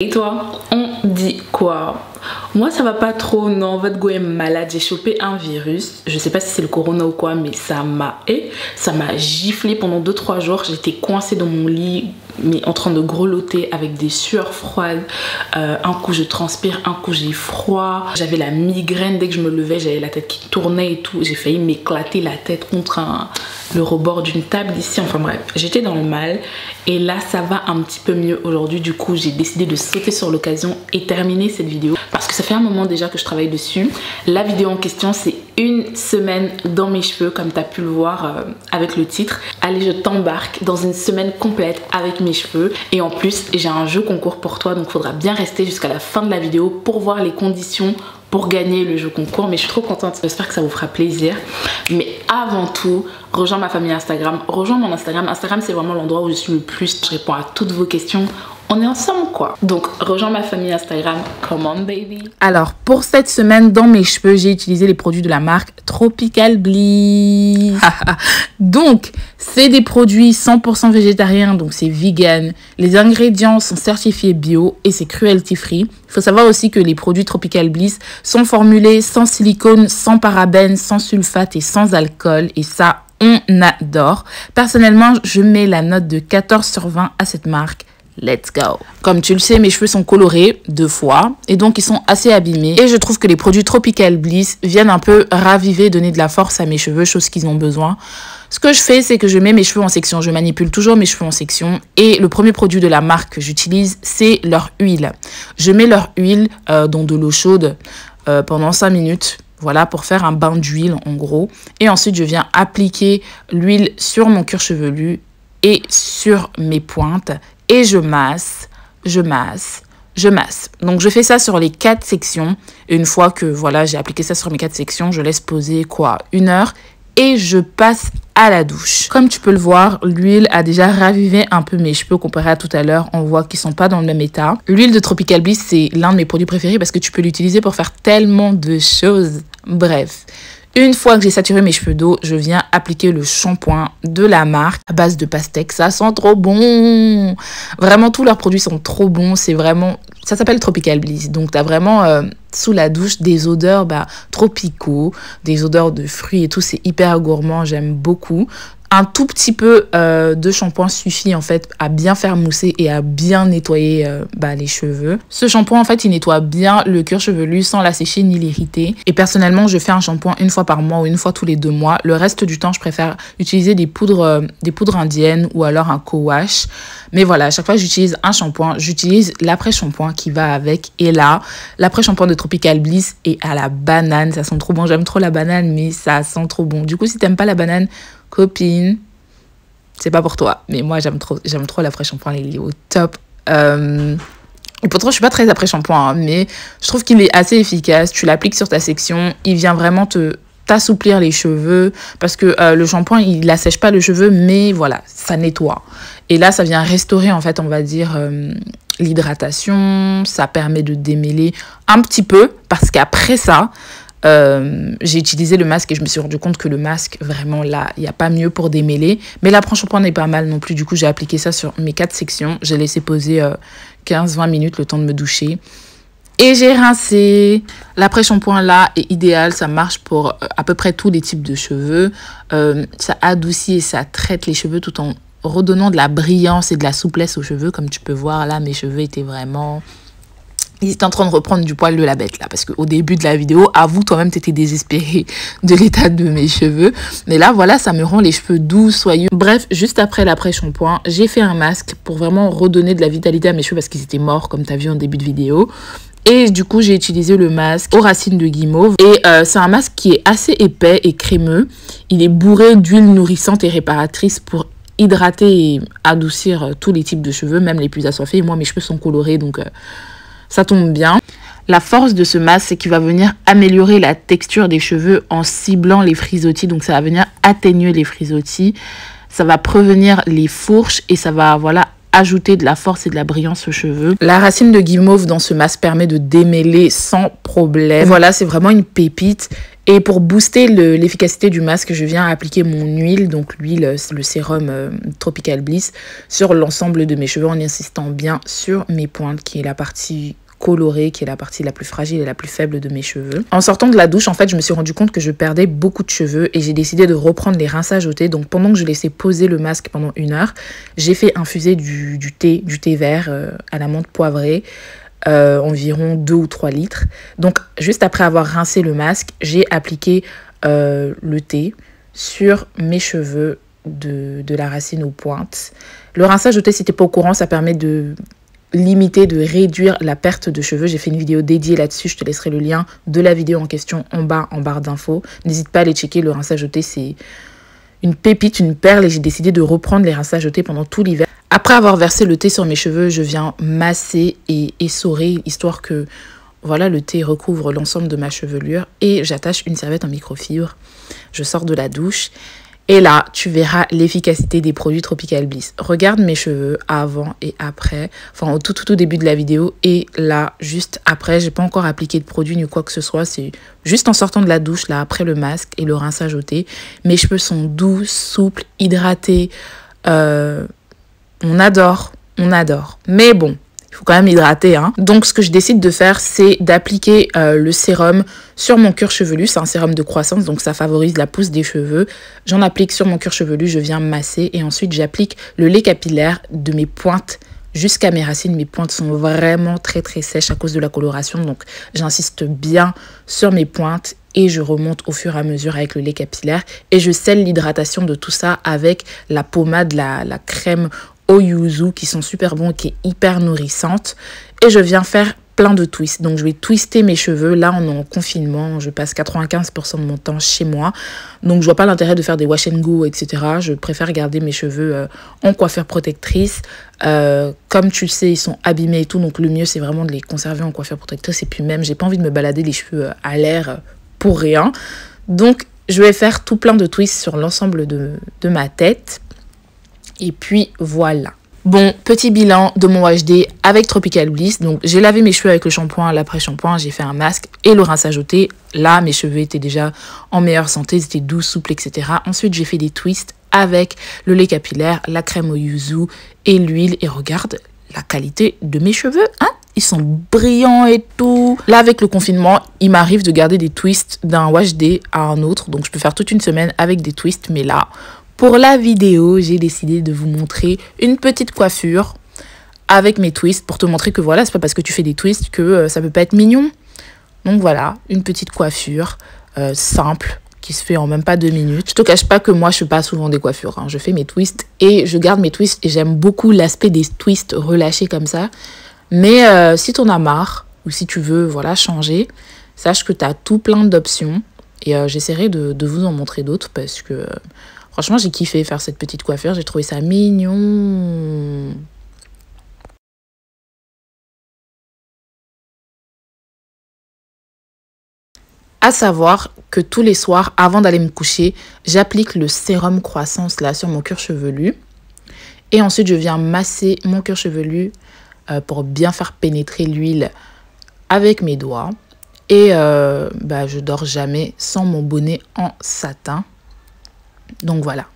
Et toi, on dit quoi? Moi ça va pas trop, non, votre go est malade, j'ai chopé un virus, je sais pas si c'est le corona ou quoi, mais ça m'a giflé pendant 2-3 jours, j'étais coincée dans mon lit, mais en train de grelotter avec des sueurs froides, un coup je transpire, un coup j'ai froid, j'avais la migraine, dès que je me levais j'avais la tête qui tournait et tout, j'ai failli m'éclater la tête contre le rebord d'une table ici, enfin bref, j'étais dans le mal et là ça va un petit peu mieux aujourd'hui. Du coup j'ai décidé de sauter sur l'occasion et terminer cette vidéo parce que ça fait un moment déjà que je travaille dessus. La vidéo en question c'est une semaine dans mes cheveux, comme tu as pu le voir avec le titre. Allez, je t'embarque dans une semaine complète avec mes cheveux et en plus j'ai un jeu concours pour toi, donc il faudra bien rester jusqu'à la fin de la vidéo pour voir les conditions pour gagner le jeu concours. Mais je suis trop contente, j'espère que ça vous fera plaisir. Mais avant tout, rejoins ma famille Instagram, rejoins mon Instagram. Instagram c'est vraiment l'endroit où je suis le plus, je réponds à toutes vos questions. On est ensemble quoi. Donc rejoins ma famille Instagram. Come on baby. Alors pour cette semaine dans mes cheveux, j'ai utilisé les produits de la marque Tropical Bliss. Donc c'est des produits 100% végétariens, donc c'est vegan. Les ingrédients sont certifiés bio et c'est cruelty free. Il faut savoir aussi que les produits Tropical Bliss sont formulés sans silicone, sans parabènes, sans sulfate et sans alcool, et ça on adore. Personnellement je mets la note de 14/20 à cette marque. Let's go. Comme tu le sais, mes cheveux sont colorés 2 fois et donc ils sont assez abîmés. Et je trouve que les produits Tropical Bliss viennent un peu raviver, donner de la force à mes cheveux, chose qu'ils ont besoin. Ce que je fais, c'est que je mets mes cheveux en section. Je manipule toujours mes cheveux en section. Et le premier produit de la marque que j'utilise, c'est leur huile. Je mets leur huile dans de l'eau chaude pendant 5 minutes. Voilà, pour faire un bain d'huile en gros. Et ensuite, je viens appliquer l'huile sur mon cuir chevelu et sur mes pointes. Et je masse, je masse, je masse. Donc je fais ça sur les 4 sections. Et une fois que voilà, j'ai appliqué ça sur mes 4 sections, je laisse poser quoi, 1 heure. Et je passe à la douche. Comme tu peux le voir, l'huile a déjà ravivé un peu mes cheveux comparé à tout à l'heure. On voit qu'ils sont pas dans le même état. L'huile de Tropical Bliss, c'est l'un de mes produits préférés parce que tu peux l'utiliser pour faire tellement de choses. Bref. Une fois que j'ai saturé mes cheveux d'eau, je viens appliquer le shampoing de la marque à base de pastèque. Ça sent trop bon. Vraiment, tous leurs produits sont trop bons. C'est vraiment... Ça s'appelle Tropical Bliss. Donc, tu as vraiment sous la douche des odeurs tropicaux, des odeurs de fruits et tout. C'est hyper gourmand. J'aime beaucoup. Un tout petit peu de shampoing suffit en fait à bien faire mousser et à bien nettoyer les cheveux. Ce shampoing en fait il nettoie bien le cuir chevelu sans l'assécher ni l'irriter. Et personnellement je fais un shampoing 1 fois par mois ou 1 fois tous les 2 mois. Le reste du temps je préfère utiliser des poudres indiennes ou alors un co-wash. Mais voilà, à chaque fois que j'utilise un shampoing, j'utilise l'après-shampoing qui va avec. Et là, l'après-shampoing de Tropical Bliss est à la banane. Ça sent trop bon. J'aime trop la banane, mais ça sent trop bon. Du coup, si t'aimes pas la banane, copine, c'est pas pour toi. Mais moi, j'aime trop l'après-shampoing. Il est au top. Et pourtant, je suis pas très après-shampoing, hein, mais je trouve qu'il est assez efficace. Tu l'appliques sur ta section. Il vient vraiment t'assouplir les cheveux parce que le shampoing il assèche pas le cheveu, mais voilà, ça nettoie. Et là ça vient restaurer en fait, on va dire l'hydratation. Ça permet de démêler un petit peu parce qu'après ça j'ai utilisé le masque et je me suis rendu compte que le masque vraiment là il n'y a pas mieux pour démêler, mais l'après-shampoing n'est pas mal non plus. Du coup j'ai appliqué ça sur mes 4 sections, j'ai laissé poser 15-20 minutes le temps de me doucher. Et j'ai rincé. L'après-shampoing là est idéal. Ça marche pour à peu près tous les types de cheveux. Ça adoucit et ça traite les cheveux tout en redonnant de la brillance et de la souplesse aux cheveux. Comme tu peux voir là, mes cheveux étaient vraiment... Ils étaient en train de reprendre du poil de la bête là. Parce qu'au début de la vidéo, avoue toi-même t'étais désespérée de l'état de mes cheveux. Mais là voilà, ça me rend les cheveux doux, soyeux. Bref, juste après l'après-shampoing, j'ai fait un masque pour vraiment redonner de la vitalité à mes cheveux parce qu'ils étaient morts comme tu as vu en début de vidéo. Et du coup, j'ai utilisé le masque aux racines de guimauve. Et c'est un masque qui est assez épais et crémeux. Il est bourré d'huile nourrissante et réparatrice pour hydrater et adoucir tous les types de cheveux, même les plus assoiffés. Et moi, mes cheveux sont colorés, donc ça tombe bien. La force de ce masque, c'est qu'il va venir améliorer la texture des cheveux en ciblant les frisottis. Donc, ça va venir atténuer les frisottis. Ça va prévenir les fourches et ça va, voilà, ajouter de la force et de la brillance aux cheveux. La racine de guimauve dans ce masque permet de démêler sans problème. Voilà, c'est vraiment une pépite. Et pour booster l'efficacité du masque, je viens appliquer mon huile, donc l'huile, le sérum Tropical Bliss, sur l'ensemble de mes cheveux en insistant bien sur mes pointes, qui est la partie colorée, qui est la partie la plus fragile et la plus faible de mes cheveux. En sortant de la douche, en fait, je me suis rendu compte que je perdais beaucoup de cheveux et j'ai décidé de reprendre les rinçages au thé. Donc pendant que je laissais poser le masque pendant 1 heure, j'ai fait infuser du thé vert à la menthe poivrée. Environ 2 ou 3 litres. Donc juste après avoir rincé le masque, j'ai appliqué le thé sur mes cheveux de la racine aux pointes. Le rinçage au thé, si t'es pas au courant, ça permet de limiter, de réduire la perte de cheveux. J'ai fait une vidéo dédiée là-dessus, je te laisserai le lien de la vidéo en question en bas, en barre d'infos. N'hésite pas à aller checker, le rinçage au thé, c'est une pépite, une perle, et j'ai décidé de reprendre les rinçages au thé pendant tout l'hiver. Après avoir versé le thé sur mes cheveux, je viens masser et essorer, histoire que voilà, le thé recouvre l'ensemble de ma chevelure, et j'attache une serviette en microfibre. Je sors de la douche et là, tu verras l'efficacité des produits Tropical Bliss. Regarde mes cheveux avant et après, enfin au tout début de la vidéo, et là, juste après, j'ai pas encore appliqué de produit ni quoi que ce soit, c'est juste en sortant de la douche, là, après le masque et le rinçage au thé. Mes cheveux sont doux, souples, hydratés, on adore. Mais bon, il faut quand même hydrater, hein. Donc, ce que je décide de faire, c'est d'appliquer le sérum sur mon cuir chevelu. C'est un sérum de croissance, donc ça favorise la pousse des cheveux. J'en applique sur mon cuir chevelu, je viens masser. Et ensuite, j'applique le lait capillaire de mes pointes jusqu'à mes racines. Mes pointes sont vraiment très sèches à cause de la coloration. Donc, j'insiste bien sur mes pointes. Et je remonte au fur et à mesure avec le lait capillaire. Et je scelle l'hydratation de tout ça avec la pommade, la crème au yuzu, qui sont super bons, qui est hyper nourrissante. Et je viens faire plein de twists. Donc je vais twister mes cheveux. Là, on est en confinement, je passe 95% de mon temps chez moi. Donc je vois pas l'intérêt de faire des wash and go, etc. Je préfère garder mes cheveux en coiffure protectrice. Comme tu le sais, ils sont abîmés et tout. Donc le mieux, c'est vraiment de les conserver en coiffure protectrice. Et puis même, j'ai pas envie de me balader les cheveux à l'air pour rien. Donc je vais faire tout plein de twists sur l'ensemble de ma tête. Et puis voilà. Bon, petit bilan de mon wash day avec Tropical Bliss. Donc j'ai lavé mes cheveux avec le shampoing, l'après-shampoing, j'ai fait un masque et le rinçage au thé. Là, mes cheveux étaient déjà en meilleure santé, ils étaient doux, souples, etc. Ensuite, j'ai fait des twists avec le lait capillaire, la crème au yuzu et l'huile. Et regarde la qualité de mes cheveux, hein? Ils sont brillants et tout. Là, avec le confinement, il m'arrive de garder des twists d'un wash day à un autre. Donc je peux faire toute une semaine avec des twists, mais là, pour la vidéo, j'ai décidé de vous montrer une petite coiffure avec mes twists pour te montrer que voilà, c'est pas parce que tu fais des twists que ça peut pas être mignon. Donc voilà, une petite coiffure simple qui se fait en même pas 2 minutes. Je te cache pas que moi, je fais pas souvent des coiffures, hein. Je fais mes twists et je garde mes twists et j'aime beaucoup l'aspect des twists relâchés comme ça. Mais si t'en as marre ou si tu veux voilà, changer, sache que tu as tout plein d'options et j'essaierai de vous en montrer d'autres parce que... franchement, j'ai kiffé faire cette petite coiffure. J'ai trouvé ça mignon. À savoir que tous les soirs, avant d'aller me coucher, j'applique le sérum croissance là sur mon cuir chevelu. Et ensuite, je viens masser mon cuir chevelu pour bien faire pénétrer l'huile avec mes doigts. Et je dors jamais sans mon bonnet en satin. Donc voilà.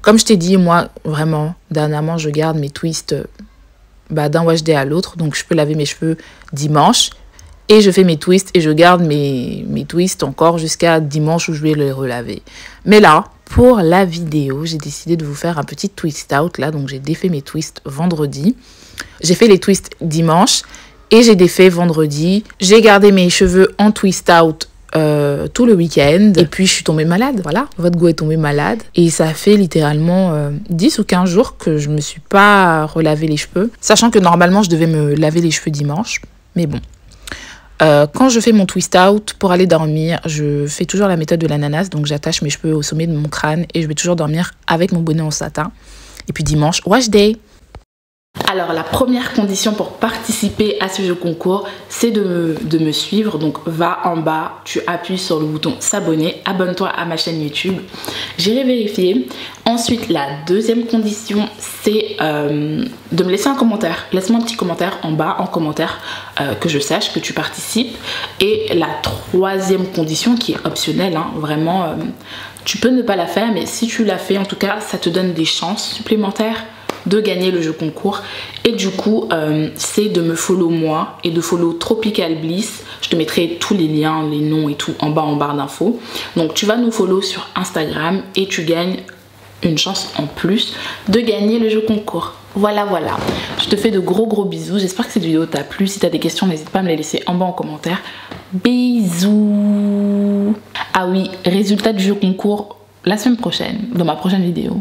Comme je t'ai dit, moi, vraiment, dernièrement, je garde mes twists d'un wash day à l'autre. Donc, je peux laver mes cheveux dimanche. Et je fais mes twists et je garde mes twists encore jusqu'à dimanche où je vais les relaver. Mais là, pour la vidéo, j'ai décidé de vous faire un petit twist out. Là, donc, j'ai défait mes twists vendredi. J'ai fait les twists dimanche et j'ai défait vendredi. J'ai gardé mes cheveux en twist out tout le week-end. Et puis, je suis tombée malade. Voilà, votre go est tombée malade. Et ça fait littéralement 10 ou 15 jours que je me suis pas relavé les cheveux. Sachant que normalement, je devais me laver les cheveux dimanche. Mais bon. Quand je fais mon twist out pour aller dormir, je fais toujours la méthode de l'ananas. Donc, j'attache mes cheveux au sommet de mon crâne et je vais toujours dormir avec mon bonnet en satin. Et puis, dimanche, wash day. Alors la première condition pour participer à ce jeu concours, c'est de me suivre. Donc va en bas, tu appuies sur le bouton s'abonner, abonne-toi à ma chaîne YouTube. J'irai vérifier. Ensuite la deuxième condition, c'est de me laisser un commentaire. Laisse-moi un petit commentaire en bas, en commentaire, que je sache que tu participes. Et la troisième condition qui est optionnelle, hein, vraiment, tu peux ne pas la faire, mais si tu la fais, en tout cas, ça te donne des chances supplémentaires de gagner le jeu concours. Et du coup c'est de me follow moi et de follow Tropical Bliss. Je te mettrai tous les liens, les noms et tout en barre d'infos. Donc tu vas nous follow sur Instagram et tu gagnes une chance en plus de gagner le jeu concours. Voilà, je te fais de gros bisous. J'espère que cette vidéo t'a plu. Si tu as des questions, n'hésite pas à me les laisser en bas en commentaire. Bisous. Ah oui, résultat du jeu concours la semaine prochaine, dans ma prochaine vidéo.